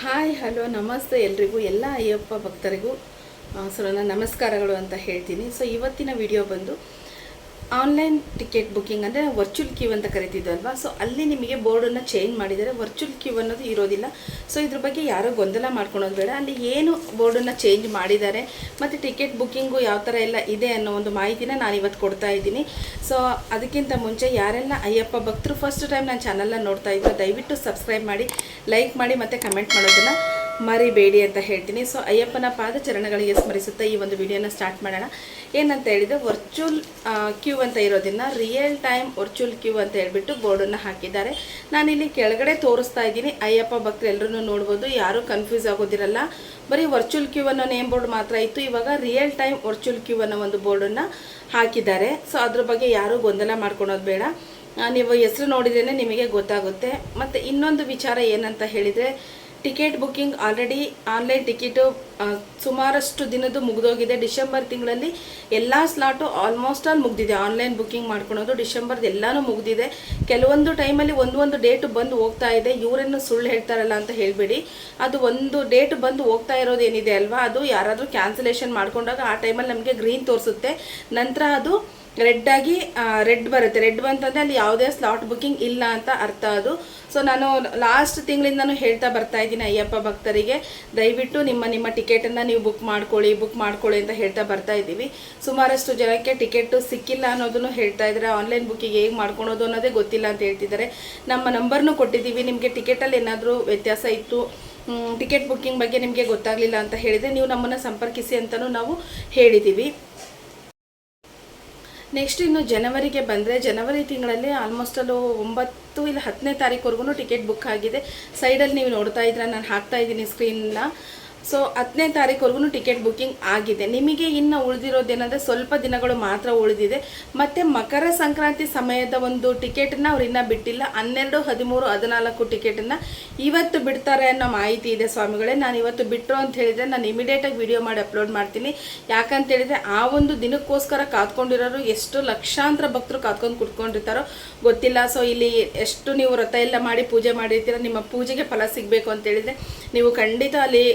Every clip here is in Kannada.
ಹಾಯ್ ಹಲೋ ನಮಸ್ತೆ ಎಲ್ರಿಗೂ ಎಲ್ಲ ಅಯ್ಯಪ್ಪ ಭಕ್ತರಿಗೂ ನನ್ನ ನಮಸ್ಕಾರಗಳು ಅಂತ ಹೇಳ್ತೀನಿ. ಸೊ ಇವತ್ತಿನ ವಿಡಿಯೋ ಬಂದು ಆನ್ಲೈನ್ ಟಿಕೆಟ್ ಬುಕ್ಕಿಂಗ್ ಅಂದರೆ ವರ್ಚುವಲ್ ಕ್ಯೂ ಅಂತ ಕರಿತಿದ್ವಲ್ವಾ. ಸೊ ಅಲ್ಲಿ ನಿಮಗೆ ಬೋರ್ಡನ್ನು ಚೇಂಜ್ ಮಾಡಿದ್ದಾರೆ, ವರ್ಚುವಲ್ ಕ್ಯೂ ಅನ್ನೋದು ಇರೋದಿಲ್ಲ. ಸೊ ಇದ್ರ ಬಗ್ಗೆ ಯಾರೂ ಗೊಂದಲ ಮಾಡ್ಕೊಳೋದು ಬೇಡ. ಅಲ್ಲಿ ಏನು ಬೋರ್ಡನ್ನು ಚೇಂಜ್ ಮಾಡಿದ್ದಾರೆ ಮತ್ತು ಟಿಕೆಟ್ ಬುಕ್ಕಿಂಗು ಯಾವ ಥರ ಎಲ್ಲ ಇದೆ ಅನ್ನೋ ಒಂದು ಮಾಹಿತಿನ ನಾನು ಇವತ್ತು ಕೊಡ್ತಾ ಇದ್ದೀನಿ. ಸೊ ಅದಕ್ಕಿಂತ ಮುಂಚೆ ಯಾರೆಲ್ಲ ಅಯ್ಯಪ್ಪ ಭಕ್ತರು ಫಸ್ಟ್ ಟೈಮ್ ನನ್ನ ಚಾನಲ್ನ ನೋಡ್ತಾ ಇದ್ರು ದಯವಿಟ್ಟು ಸಬ್ಸ್ಕ್ರೈಬ್ ಮಾಡಿ, ಲೈಕ್ ಮಾಡಿ ಮತ್ತು ಕಮೆಂಟ್ ಮಾಡೋದನ್ನು ಮರಿಬೇಡಿ ಅಂತ ಹೇಳ್ತೀನಿ. ಸೊ ಅಯ್ಯಪ್ಪನ ಪಾದಚರಣಗಳಿಗೆ ಸ್ಮರಿಸುತ್ತಾ ಈ ಒಂದು ವಿಡಿಯೋನ ಸ್ಟಾರ್ಟ್ ಮಾಡೋಣ. ಏನಂತ ಹೇಳಿದರೆ ವರ್ಚುವಲ್ ಕ್ಯೂ ಅಂತ ಇರೋದನ್ನು ರಿಯಲ್ ಟೈಮ್ ವರ್ಚುವಲ್ ಕ್ಯೂ ಅಂತ ಹೇಳ್ಬಿಟ್ಟು ಬೋರ್ಡನ್ನು ಹಾಕಿದ್ದಾರೆ. ನಾನಿಲ್ಲಿ ಕೆಳಗಡೆ ತೋರಿಸ್ತಾ ಇದ್ದೀನಿ, ಅಯ್ಯಪ್ಪ ಭಕ್ತರು ಎಲ್ಲರೂ ನೋಡ್ಬೋದು, ಯಾರೂ ಕನ್ಫ್ಯೂಸ್ ಆಗೋದಿರಲ್ಲ. ಬರೀ ವರ್ಚುವಲ್ ಕ್ಯೂ ಅನ್ನೋ ನೇಮ್ ಬೋರ್ಡ್ ಮಾತ್ರ ಇತ್ತು, ಇವಾಗ ರಿಯಲ್ ಟೈಮ್ ವರ್ಚುವಲ್ ಕ್ಯೂ ಅನ್ನೋ ಒಂದು ಬೋರ್ಡನ್ನು ಹಾಕಿದ್ದಾರೆ. ಸೊ ಅದ್ರ ಬಗ್ಗೆ ಯಾರೂ ಗೊಂದಲ ಮಾಡ್ಕೊಳೋದು ಬೇಡ, ನೀವು ಹೆಸರು ನೋಡಿದ್ರೇ ನಿಮಗೆ ಗೊತ್ತಾಗುತ್ತೆ. ಮತ್ತು ಇನ್ನೊಂದು ವಿಚಾರ ಏನಂತ ಹೇಳಿದರೆ, ticket booking already online ticket ಸುಮಾರಷ್ಟು ದಿನದ್ದು ಮುಗಿದೋಗಿದೆ. ಡಿಸೆಂಬರ್ ತಿಂಗಳಲ್ಲಿ ಎಲ್ಲ ಸ್ಲಾಟು ಆಲ್ಮೋಸ್ಟ್ ಆಲ್ ಮುಗಿದಿದೆ. ಆನ್ಲೈನ್ ಬುಕ್ಕಿಂಗ್ ಮಾಡ್ಕೊಳೋದು ಡಿಸೆಂಬರ್ದು ಎಲ್ಲನೂ ಮುಗಿದಿದೆ. ಕೆಲವೊಂದು ಟೈಮಲ್ಲಿ ಒಂದು ಡೇಟು ಬಂದು ಹೋಗ್ತಾ ಇದೆ, ಇವರೇನು ಸುಳ್ಳು ಹೇಳ್ತಾರಲ್ಲ ಅಂತ ಹೇಳಬೇಡಿ. ಅದು ಒಂದು ಡೇಟ್ ಬಂದು ಹೋಗ್ತಾ ಇರೋದು ಏನಿದೆ ಅಲ್ವಾ, ಅದು ಯಾರಾದರೂ ಕ್ಯಾನ್ಸಲೇಷನ್ ಮಾಡ್ಕೊಂಡಾಗ ಆ ಟೈಮಲ್ಲಿ ನಮಗೆ ಗ್ರೀನ್ ತೋರಿಸುತ್ತೆ, ನಂತರ ಅದು ರೆಡ್ ಬರುತ್ತೆ. ರೆಡ್ ಬಂತಂದರೆ ಅಲ್ಲಿ ಯಾವುದೇ ಸ್ಲಾಟ್ ಬುಕ್ಕಿಂಗ್ ಇಲ್ಲ ಅಂತ ಅರ್ಥ ಅದು. ಸೊ ನಾನು ಲಾಸ್ಟ್ ತಿಂಗಳಿಂದನೂ ಹೇಳ್ತಾ ಬರ್ತಾ ಇದ್ದೀನಿ ಅಯ್ಯಪ್ಪ ಭಕ್ತರಿಗೆ, ದಯವಿಟ್ಟು ನಿಮ್ಮ ಟಿಕೆಟನ್ನು ನೀವು ಬುಕ್ ಮಾಡ್ಕೊಳ್ಳಿ ಅಂತ ಹೇಳ್ತಾ ಬರ್ತಾ ಇದ್ದೀವಿ. ಸುಮಾರಷ್ಟು ಜನಕ್ಕೆ ಟಿಕೆಟು ಸಿಕ್ಕಿಲ್ಲ ಅನ್ನೋದನ್ನು ಹೇಳ್ತಾ ಇದ್ದಾರೆ, ಆನ್ಲೈನ್ ಬುಕ್ಕಿಂಗ್ ಹೇಗೆ ಮಾಡ್ಕೊಳೋದು ಅನ್ನೋದೇ ಗೊತ್ತಿಲ್ಲ ಅಂತ ಹೇಳ್ತಿದ್ದಾರೆ. ನಮ್ಮ ನಂಬರ್ನೂ ಕೊಟ್ಟಿದ್ದೀವಿ, ನಿಮಗೆ ಟಿಕೆಟಲ್ಲಿ ಏನಾದರೂ ವ್ಯತ್ಯಾಸ ಇತ್ತು, ಟಿಕೆಟ್ ಬುಕ್ಕಿಂಗ್ ಬಗ್ಗೆ ನಿಮಗೆ ಗೊತ್ತಾಗಲಿಲ್ಲ ಅಂತ ಹೇಳಿದರೆ ನೀವು ನಮ್ಮನ್ನು ಸಂಪರ್ಕಿಸಿ ಅಂತಲೂ ನಾವು ಹೇಳಿದ್ದೀವಿ. ನೆಕ್ಸ್ಟ್ ಇನ್ನು ಜನವರಿಗೆ ಬಂದರೆ, ಜನವರಿ ತಿಂಗಳಲ್ಲಿ ಆಲ್ಮೋಸ್ಟ್ ಅಲ್ಲೂ 9 ಇಲ್ಲ 10ನೇ ತಾರೀಕುವರೆಗೂ ಟಿಕೆಟ್ ಬುಕ್ ಆಗಿದೆ. ಸೈಡಲ್ಲಿ ನೀವು ನೋಡ್ತಾ ಇದ್ರೆ ನಾನು ಹಾಕ್ತಾ ಇದ್ದೀನಿ ಸ್ಕ್ರೀನ್ನ. ಸೊ 10ನೇ ತಾರೀಕುವರೆಗೂ ಟಿಕೆಟ್ ಬುಕ್ಕಿಂಗ್ ಆಗಿದೆ. ನಿಮಗೆ ಇನ್ನು ಉಳಿದಿರೋದೇನೆಂದರೆ ಸ್ವಲ್ಪ ದಿನಗಳು ಮಾತ್ರ ಉಳಿದಿದೆ. ಮತ್ತು ಮಕರ ಸಂಕ್ರಾಂತಿ ಸಮಯದ ಒಂದು ಟಿಕೆಟನ್ನು ಅವ್ರು ಇನ್ನೂ ಬಿಟ್ಟಿಲ್ಲ. 12, 13, 14 ಟಿಕೆಟನ್ನು ಇವತ್ತು ಬಿಡ್ತಾರೆ ಅನ್ನೋ ಮಾಹಿತಿ ಇದೆ ಸ್ವಾಮಿಗಳೇ. ನಾನು ಇವತ್ತು ಬಿಟ್ಟರು ಅಂತ ಹೇಳಿದರೆ ನಾನು ಇಮಿಡಿಯೇಟಾಗಿ ವಿಡಿಯೋ ಮಾಡಿ ಅಪ್ಲೋಡ್ ಮಾಡ್ತೀನಿ. ಯಾಕಂತ ಹೇಳಿದರೆ ಆ ಒಂದು ದಿನಕ್ಕೋಸ್ಕರ ಕಾದ್ಕೊಂಡಿರೋರು ಎಷ್ಟು ಲಕ್ಷಾಂತರ ಭಕ್ತರು ಕಾದ್ಕೊಂಡು ಕುತ್ಕೊಂಡಿರ್ತಾರೋ ಗೊತ್ತಿಲ್ಲ. ಸೊ ಇಲ್ಲಿ ಎಷ್ಟು ನೀವು ವ್ರತ ಎಲ್ಲ ಮಾಡಿ ಪೂಜೆ ಮಾಡಿರ್ತೀರ, ನಿಮ್ಮ ಪೂಜೆಗೆ ಫಲ ಸಿಗಬೇಕು ಅಂತೇಳಿದರೆ ನೀವು ಖಂಡಿತ ಅಲ್ಲಿ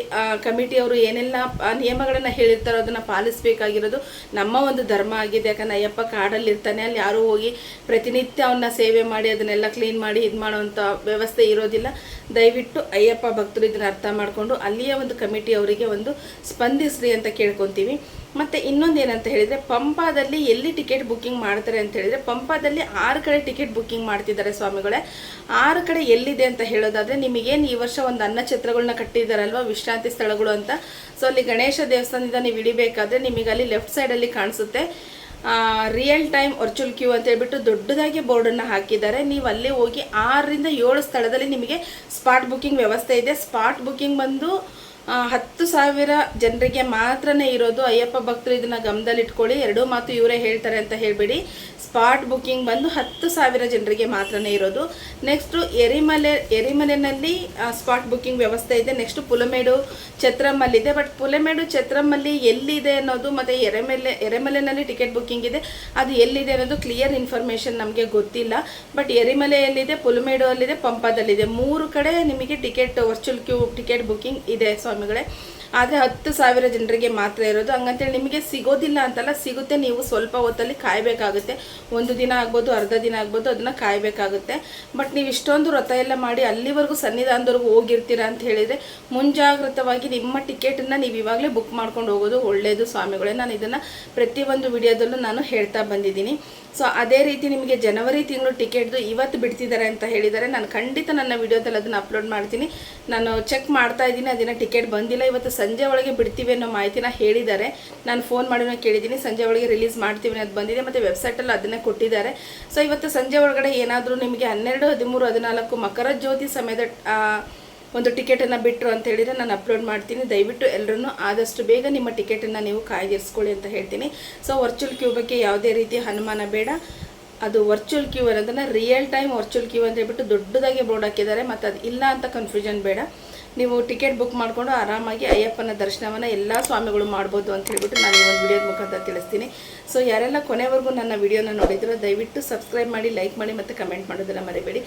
ಕಮಿಟಿಯವರು ಏನೆಲ್ಲ ನಿಯಮಗಳನ್ನು ಹೇಳಿರ್ತಾರೋ ಅದನ್ನು ಪಾಲಿಸಬೇಕಾಗಿರೋದು ನಮ್ಮ ಒಂದು ಧರ್ಮ ಆಗಿದೆ. ಯಾಕಂದರೆ ಅಯ್ಯಪ್ಪ ಕಾಡಲ್ಲಿ ಇರ್ತಾನೆ, ಅಲ್ಲಿ ಯಾರೂ ಹೋಗಿ ಪ್ರತಿನಿತ್ಯ ಅವನ್ನ ಸೇವೆ ಮಾಡಿ ಅದನ್ನೆಲ್ಲ ಕ್ಲೀನ್ ಮಾಡಿ ಇದು ಮಾಡೋವಂಥ ವ್ಯವಸ್ಥೆ ಇರೋದಿಲ್ಲ. ದಯವಿಟ್ಟು ಅಯ್ಯಪ್ಪ ಭಕ್ತರು ಇದನ್ನು ಅರ್ಥ ಮಾಡಿಕೊಂಡು ಅಲ್ಲಿಯ ಒಂದು ಕಮಿಟಿಯವರಿಗೆ ಒಂದು ಸ್ಪಂದಿಸ್ರಿ ಅಂತ ಕೇಳ್ಕೊತೀವಿ. ಮತ್ತು ಇನ್ನೊಂದು ಏನಂತ ಹೇಳಿದರೆ, ಪಂಪಾದಲ್ಲಿ ಎಲ್ಲಿ ಟಿಕೆಟ್ ಬುಕ್ಕಿಂಗ್ ಮಾಡ್ತಾರೆ ಅಂತ ಹೇಳಿದರೆ, ಪಂಪಾದಲ್ಲಿ 6 ಕಡೆ ಟಿಕೆಟ್ ಬುಕ್ಕಿಂಗ್ ಮಾಡ್ತಿದ್ದಾರೆ ಸ್ವಾಮಿಗಳೇ. 6 ಕಡೆ ಎಲ್ಲಿದೆ ಅಂತ ಹೇಳೋದಾದರೆ, ನಿಮಗೇನು ಈ ವರ್ಷ ಒಂದು ಅನ್ನಛತ್ರಗಳನ್ನ ಕಟ್ಟಿದ್ದಾರಲ್ವ ವಿಶ್ರಾಂತಿ ಸ್ಥಳಗಳು ಅಂತ. ಸೊ ಅಲ್ಲಿ ಗಣೇಶ ದೇವಸ್ಥಾನದಿಂದ ನೀವು ಇಳಿಬೇಕಾದ್ರೆ ನಿಮಗೆ ಅಲ್ಲಿ ಲೆಫ್ಟ್ ಸೈಡಲ್ಲಿ ಕಾಣಿಸುತ್ತೆ ರಿಯಲ್ ಟೈಮ್ ವರ್ಚುವಲ್ ಕ್ಯೂ ಅಂತ ಹೇಳ್ಬಿಟ್ಟು ದೊಡ್ಡದಾಗಿ ಬೋರ್ಡನ್ನು ಹಾಕಿದ್ದಾರೆ. ನೀವು ಅಲ್ಲಿ ಹೋಗಿ 6 ರಿಂದ 7 ಸ್ಥಳದಲ್ಲಿ ನಿಮಗೆ ಸ್ಪಾಟ್ ಬುಕ್ಕಿಂಗ್ ವ್ಯವಸ್ಥೆ ಇದೆ. ಸ್ಪಾಟ್ ಬುಕ್ಕಿಂಗ್ ಬಂದು 10,000 ಜನರಿಗೆ ಮಾತ್ರನೇ ಇರೋದು. ಅಯ್ಯಪ್ಪ ಭಕ್ತರು ಇದನ್ನು ಗಮನದಲ್ಲಿಟ್ಕೊಳ್ಳಿ, 2 ಮಾತು ಇವರೇ ಹೇಳ್ತಾರೆ ಅಂತ ಹೇಳಬೇಡಿ. ಸ್ಪಾಟ್ ಬುಕ್ಕಿಂಗ್ ಬಂದು 10,000 ಜನರಿಗೆ ಮಾತ್ರನೇ ಇರೋದು. ನೆಕ್ಸ್ಟು ಎರಿಮಲೆನಲ್ಲಿ ಸ್ಪಾಟ್ ಬುಕ್ಕಿಂಗ್ ವ್ಯವಸ್ಥೆ ಇದೆ. ನೆಕ್ಸ್ಟು ಪುಲಮೇಡು ಛತ್ರಮಲ್ಲಿದೆ. ಬಟ್ ಪುಲಮೇಡು ಛತ್ರಮಲ್ಲಿ ಎಲ್ಲಿದೆ ಅನ್ನೋದು ಮತ್ತು ಎರೆಮಲೆನಲ್ಲಿ ಟಿಕೆಟ್ ಬುಕ್ಕಿಂಗ್ ಇದೆ, ಅದು ಎಲ್ಲಿದೆ ಅನ್ನೋದು ಕ್ಲಿಯರ್ ಇನ್ಫಾರ್ಮೇಷನ್ ನಮಗೆ ಗೊತ್ತಿಲ್ಲ. ಬಟ್ ಎರಿಮಲೆ ಎಲ್ಲಿದೆ, ಪುಲಮೇಡು ಅಲ್ಲಿದೆ, ಪಂಪದಲ್ಲಿದೆ. 3 ಕಡೆ ನಿಮಗೆ ವರ್ಚುವಲ್ ಕ್ಯೂ ಟಿಕೆಟ್ ಬುಕ್ಕಿಂಗ್ ಇದೆ ಸ್ವಾಮಿಗಳೇ. ಆದರೆ 10,000 ಜನರಿಗೆ ಮಾತ್ರ ಇರೋದು. ಹಂಗಂತೇಳಿ ನಿಮಗೆ ಸಿಗೋದಿಲ್ಲ ಅಂತಲ್ಲ, ಸಿಗುತ್ತೆ. ನೀವು ಸ್ವಲ್ಪ ಹೊತ್ತಲ್ಲಿ ಕಾಯಬೇಕಾಗುತ್ತೆ, 1 ದಿನ ಆಗ್ಬೋದು, ಅರ್ಧ ದಿನ ಆಗ್ಬೋದು, ಅದನ್ನು ಕಾಯಬೇಕಾಗುತ್ತೆ. ಬಟ್ ನೀವು ಇಷ್ಟೊಂದು ವ್ರತ ಎಲ್ಲ ಮಾಡಿ ಅಲ್ಲಿವರೆಗೂ ಸನ್ನಿಧಾನದವರೆಗೂ ಹೋಗಿರ್ತೀರ ಅಂತ ಹೇಳಿದರೆ ಮುಂಜಾಗ್ರತವಾಗಿ ನಿಮ್ಮ ಟಿಕೆಟನ್ನು ನೀವು ಇವಾಗಲೇ ಬುಕ್ ಮಾಡ್ಕೊಂಡು ಹೋಗೋದು ಒಳ್ಳೆಯದು ಸ್ವಾಮಿಗಳೇ. ನಾನು ಇದನ್ನು ಪ್ರತಿಯೊಂದು ವಿಡಿಯೋದಲ್ಲೂ ನಾನು ಹೇಳ್ತಾ ಬಂದಿದ್ದೀನಿ. ಸೊ ಅದೇ ರೀತಿ ನಿಮಗೆ ಜನವರಿ ತಿಂಗಳು ಟಿಕೆಟ್ದು ಇವತ್ತು ಬಿಡ್ತಿದ್ದಾರೆ ಅಂತ ಹೇಳಿದ್ದಾರೆ. ನಾನು ಖಂಡಿತ ನನ್ನ ವಿಡಿಯೋದಲ್ಲಿ ಅದನ್ನು ಅಪ್ಲೋಡ್ ಮಾಡ್ತೀನಿ. ನಾನು ಚೆಕ್ ಮಾಡ್ತಾ ಇದ್ದೀನಿ, ಅದನ್ನು ಟಿಕೆಟ್ ಬಂದಿಲ್ಲ. ಇವತ್ತು ಸಂಜೆ ಒಳಗೆ ಬಿಡ್ತೀವಿ ಅನ್ನೋ ಮಾಹಿತಿನ ಹೇಳಿದ್ದಾರೆ. ನಾನು ಫೋನ್ ಮಾಡಿ ಕೇಳಿದ್ದೀನಿ, ಸಂಜೆ ಒಳಗೆ ರಿಲೀಸ್ ಮಾಡ್ತೀವಿ ಅನ್ನೋದು ಬಂದಿದೆ. ಮತ್ತು ವೆಬ್ಸೈಟಲ್ಲಿ ಅದನ್ನೇ ಕೊಟ್ಟಿದ್ದಾರೆ. ಸೊ ಇವತ್ತು ಸಂಜೆ ಒಳಗಡೆ ಏನಾದರೂ ನಿಮಗೆ 12, 13, 14 ಮಕರ ಜ್ಯೋತಿ ಸಮಯದ ಒಂದು ಟಿಕೆಟನ್ನು ಬಿಟ್ಟರು ಅಂತ ಹೇಳಿದರೆ ನಾನು ಅಪ್ಲೋಡ್ ಮಾಡ್ತೀನಿ. ದಯವಿಟ್ಟು ಎಲ್ಲರೂ ಆದಷ್ಟು ಬೇಗ ನಿಮ್ಮ ಟಿಕೆಟನ್ನು ನೀವು ಕಾಯ್ದಿರಿಸ್ಕೊಳ್ಳಿ ಅಂತ ಹೇಳ್ತೀನಿ. ಸೊ ವರ್ಚುವಲ್ ಕ್ಯೂ ಬಗ್ಗೆ ಯಾವುದೇ ರೀತಿ ಅನುಮಾನ ಬೇಡ. ಅದು ವರ್ಚುವಲ್ ಕ್ಯೂ ಅನ್ನೋದನ್ನು ರಿಯಲ್ ಟೈಮ್ ವರ್ಚುವಲ್ ಕ್ಯೂ ಅಂತ ಹೇಳ್ಬಿಟ್ಟು ದೊಡ್ಡದಾಗಿ ಬೋರ್ಡ್ ಹಾಕಿದ್ದಾರೆ. ಮತ್ತು ಅದು ಇಲ್ಲ ಅಂತ ಕನ್ಫ್ಯೂಷನ್ ಬೇಡ. ನೀವು ಟಿಕೆಟ್ ಬುಕ್ ಮಾಡಿಕೊಂಡು ಆರಾಮಾಗಿ ಅಯ್ಯಪ್ಪನ ದರ್ಶನವನ್ನು ಎಲ್ಲ ಸ್ವಾಮಿಗಳು ಮಾಡ್ಬೋದು ಅಂತ ಹೇಳ್ಬಿಟ್ಟು ನಾನು ಈ ಒಂದು ವಿಡಿಯೋದ ಮುಖಾಂತರ ತಿಳಿಸ್ತೀನಿ. ಸೊ ಯಾರೆಲ್ಲ ಕೊನೆವರೆಗೂ ನನ್ನ ವಿಡಿಯೋನ ನೋಡಿದ್ರು ದಯವಿಟ್ಟು ಸಬ್ಸ್ಕ್ರೈಬ್ ಮಾಡಿ, ಲೈಕ್ ಮಾಡಿ ಮತ್ತು ಕಮೆಂಟ್ ಮಾಡೋದನ್ನು ಮರಿಬೇಡಿ.